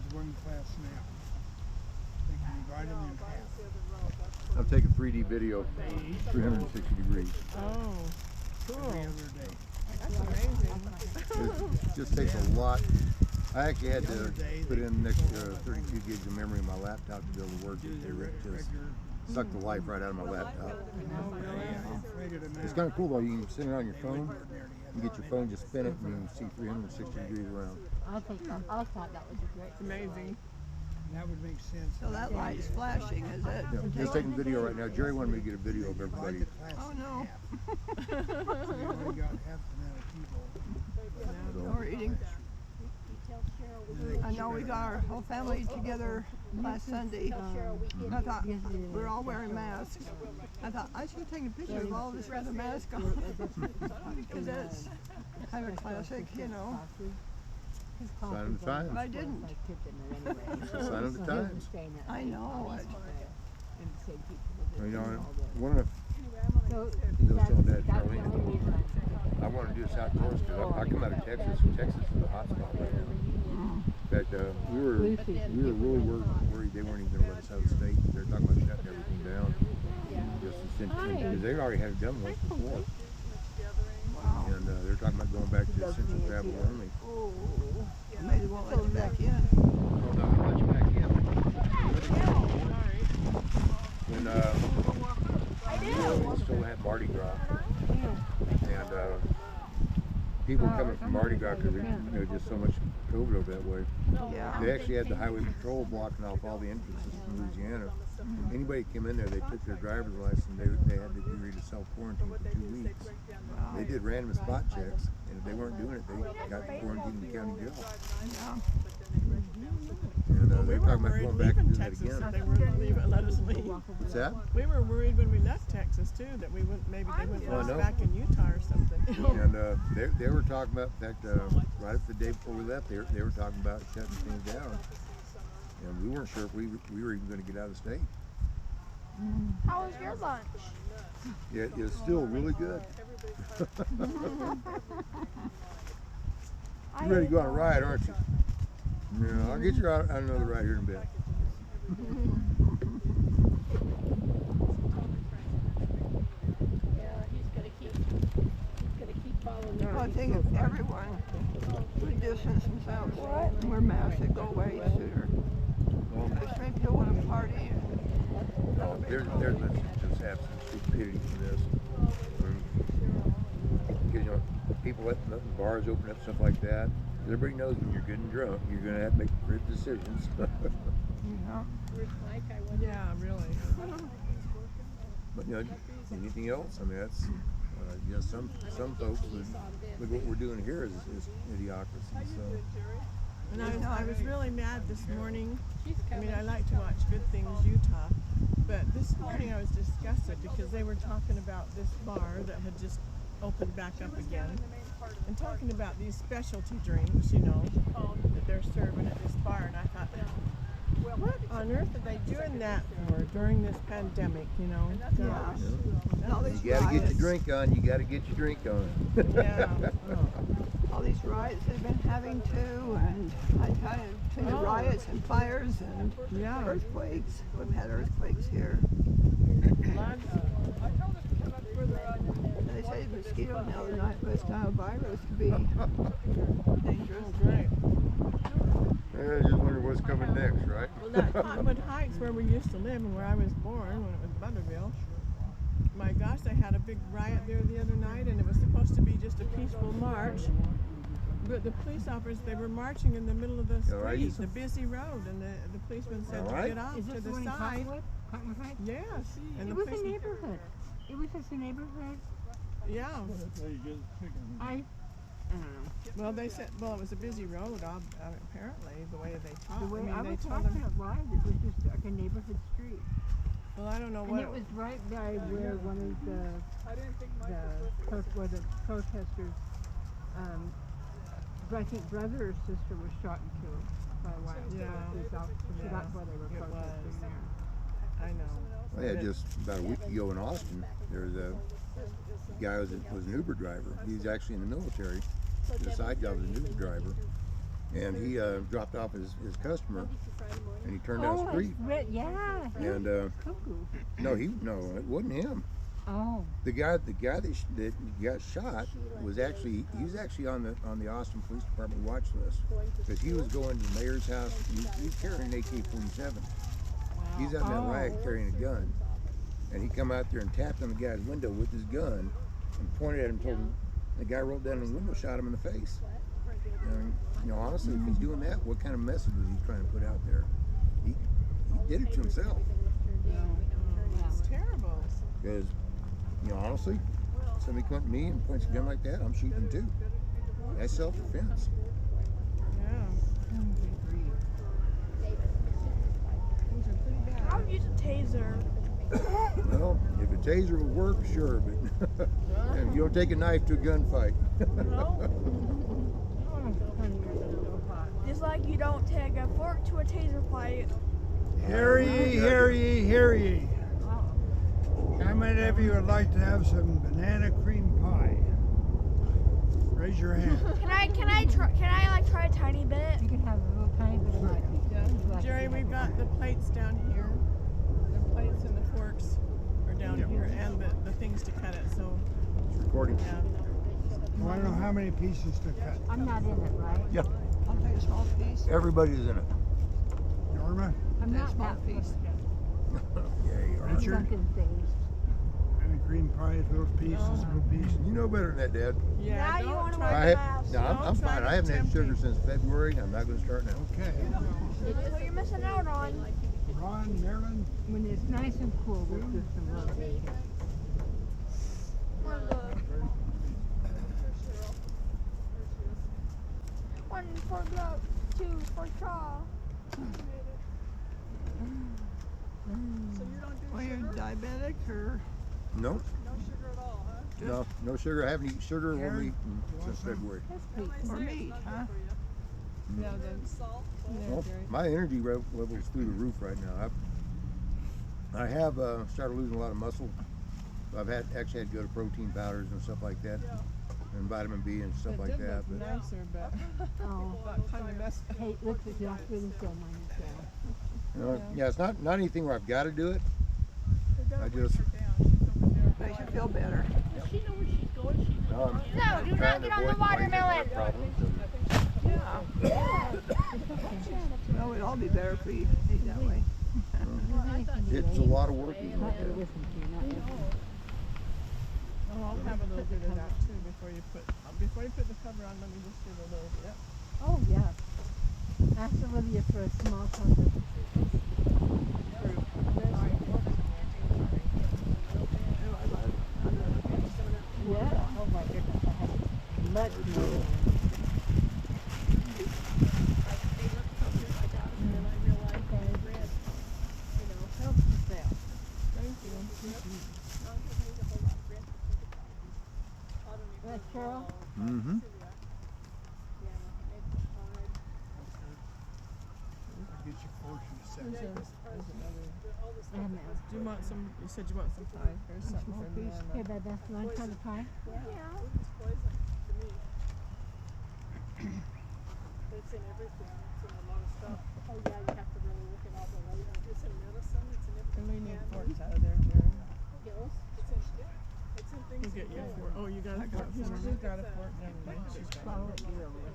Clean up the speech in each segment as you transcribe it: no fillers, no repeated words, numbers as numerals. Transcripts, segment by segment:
is one class now. They can divide them in half I'll take a 3D video, 360 degrees. Oh, cool. every other day. That's amazing. It just takes a lot. I actually had to put in an extra 32 gigs of memory in my laptop to be able to work it. They just sucked the life right out of my laptop. It's kind of cool though. You can sit it on your phone. You get your phone, just spin it, and you can see 360 degrees around. I thought that was a great. It's amazing. That would make sense. So that light is flashing, is it? Yeah, just taking video right now. Jerry wanted me to get a video of Divide everybody. the class Oh, in no. half. You only got half the amount of people. No, we're eating. I know we got our whole family together last Sunday. I thought we were all wearing masks. I thought I should take a picture of all of us with a mask on because it's kind of classic, you know. Sign of the But times. I didn't. Sign of the times. I know it. You know, one of the telling Dad, Charlie, I want to do this outdoors because I come out of Texas, and Texas is a hot spot right now. In fact, we were really worried they weren't even going to let us out of the state. They're talking about shutting everything down. Because they already had it done once before. And they're talking about going back to essential travel only. Oh, maybe they won't let you back in. Well, no, I'll let you back in. When we still had Mardi Gras, and people coming from Mardi Gras because there's just so much COVID over that way. Yeah. They actually had the highway patrol blocking off all the entrances from Louisiana. Anybody that came in there, they took their driver's license. They had to agree to self-quarantine for 2 weeks. They did random spot checks, and if they weren't doing it, they got quarantined in the county jail. And We they're were talking about worried going back to leaving do that Texas again. that they wouldn't let us leave. What's that? We were worried when we left Texas too that we wouldn't maybe they wouldn't let us no. back in Utah or something. And they were talking about, in fact, right up the day before we left, they were talking about shutting things down. And we weren't sure if we were even going to get out of the state. How was your lunch? Yeah, it's still really good. You're ready to go on a ride, aren't you? Yeah, I'll get you out on another ride here in a bit. Yeah, he's gonna keep following. Well, I think if everyone would distance themselves and wear masks, it'd go away sooner. Because many people want to party. There's just have some stupidity to this. Because, you know, people letting bars open up, stuff like that. Everybody knows when you're getting drunk, you're going to have to make good decisions. Yeah. Yeah, really. But, you know, anything else? I mean, that's, some folks would look what we're doing here is idiocracy. So, And I was really mad this morning. I mean, I like to watch Good Things Utah, but this morning I was disgusted because they were talking about this bar that had just opened back up again and talking about these specialty drinks, you know, that they're serving at this bar. And I thought, what on earth are they doing that for during this pandemic, you know? Yeah. And all these you got to get your riots. drink on. You got to get your drink on. Yeah. All these riots they've been having too, and I tell you, between the riots and fires and Yeah. earthquakes, we've had earthquakes here. And they say mosquitoes now, the West Nile virus could be dangerous. Right. I just wonder what's coming next, right? Well, that Cottonwood Heights, where we used to live and where I was born when it was Butterville, my gosh, they had a big riot there the other night, and it was supposed to be just a peaceful march. But the police officers, they were marching in the middle of the All right. street, the busy road, and the policeman said All to get get off Is to this the one in side. Cottonwood? Cottonwood Heights? Yes. And It the was a policeman, neighborhood. It was just a neighborhood. yeah. I don't know. Well, they said, well, it was a busy road, apparently, the way they talked. The way I I mean, was they told watching them, it live, it was just like a neighborhood street. well, I don't know And what. it was right by where one of where the protesters, I think brother or sister was shot and killed by a white Yeah. police officer. So Yeah. that's why they were It protesting was. there. I know. Well, yeah, just about a week ago in Austin, there was a guy who was an Uber driver. He was actually in the military. His side job was an Uber driver. and he dropped off his customer, and he turned down Oh, the street. yeah. And Cuckoo. no, it wasn't him. Oh. The guy that got shot was actually on the Austin Police Department watch list because he was going to the mayor's house. He's carrying an AK-47. He's out in that riot carrying a gun, and he come out there and tapped on the guy's window with his gun and pointed at him. Told him the guy rolled down the window, shot him in the face. And, honestly, if he's doing that, what kind of message was he trying to put out there? He did it to himself. It's terrible. Because, honestly, somebody come up to me and points a gun like that, I'm shooting too. That's self-defense. Yeah. Those are pretty bad. I would use a taser. Well, if a taser would work, sure, but and you don't take a knife to a gunfight. Just like you don't take a fork to a taser fight. Hear ye, hear ye, hear ye. How many of you would like to have some banana cream pie? Raise your hand. Can I try a tiny bit? You can have a little tiny bit of my Yeah. Jerry, we've got the plates down here. The plates and the forks are down here, and the things to cut it. So, It's recording. yeah. You want to know how many pieces to cut? I'm not in it, right? Yeah, I'll take a small piece. everybody's in it. Norma, I'm That not small that piece. Yeah, you are. Richard, Sunken phase. banana cream pie, little pieces, little pieces. You know better than that, Dad. Yeah. Now you don't wanna try. wear I the have, mask. no, I'm Don't try fine. to I haven't had tempt sugar him. since February. I'm not going to start now. Okay. That's what you're missing out on. Ron, Marilyn, When it's nice and cool, we'll do some rotating. One for glove, two for straw. Well, you're diabetic or No, No sugar at all, huh? no sugar. I haven't eaten sugar or Karen, meat you want since some? February. That's sweet. or meat, huh? Yeah, the salt. Well, my energy level is through the roof right now. I have started losing a lot of muscle. I've actually had to go to protein powders and stuff like that, and vitamin B and stuff It like did that. look But nicer, but Oh. that kind of messed. Hey, look, it's just really so mine as yeah, it's not anything where I've got to do it. I just Makes you feel better. No, do not get on the watermelon. Well, it'd all be better for you to eat that way. It's a lot of work. Even Not like to that. listen to, not everything. Oh, I'll have a little bit of that too before you put the cover on. Let me just do a little bit. Oh, yeah. Ask Olivia for a small cover. Yeah. Oh my goodness, I have much more. Thank you. Cheryl? Mm-hmm. get your fortune set. There's another. Do Do you want some? You said you want some pie. Here's something for me. Here, babe, that's one kind of pie. It's in everything. It's in a lot of stuff. Oh yeah, you have to really look at all the labels. It's in medicine. It's in everything. And we need forks out of there, Jerry. Pills. It's in things. We'll get you a fork. Oh, you got a fork. She's got a fork. Never mind. She's got a Follow fork. it really.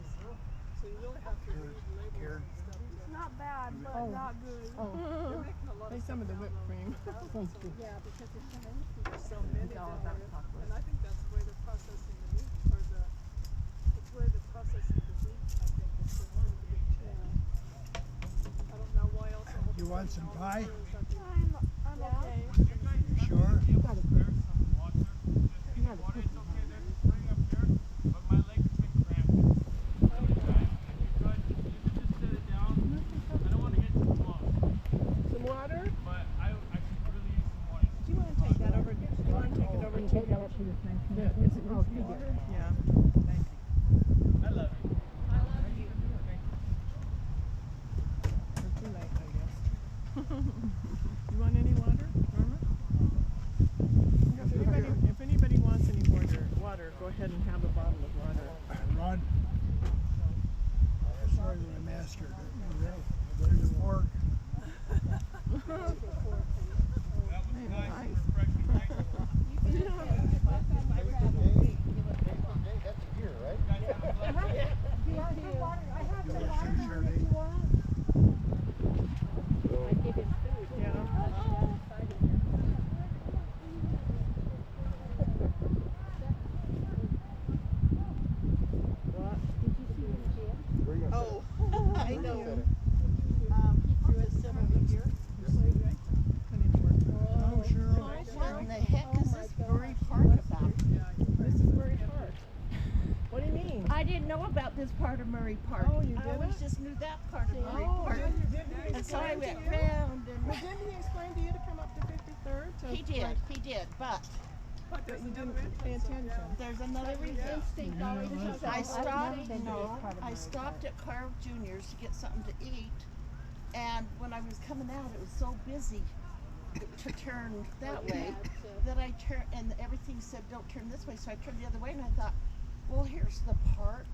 So you really have to read labels Karen. and stuff. It's not bad, but not good. Oh, They're making a lot Take of some of the whipped cream. thank you. yeah, because there's so many people. So many all down about there. chocolate. And I think that's the way they're processing the meat, or it's where they're processing the meat. I think it's one of the big change. I don't know why else. You want some pie? I'm okay. You sure? You got a cookie. You got a cookie. Some water? Do you want to take that over? Do you want to take it over Can you to take that up to this nice one? Yeah, it's Oh, you did. Yeah. Or too late, I guess. You want any water, Norma? If anybody wants any water, was part of Murray Park. Oh, you I always didn't? just knew that part of Murray Oh, Park. didn't he And so I explain went to you? round Well, and didn't he explain to you to come up to 53rd? To, he did, like, but but you didn't pay attention. there's another reason. Instinct always tells I us. stopped, I've never been to this part of I Murray stopped at Carl Junior's to get something to eat, and when I was coming out, it was so busy to turn that way that I turned, and everything said don't turn this way, so I turned the other way, and I thought, well, here's the park,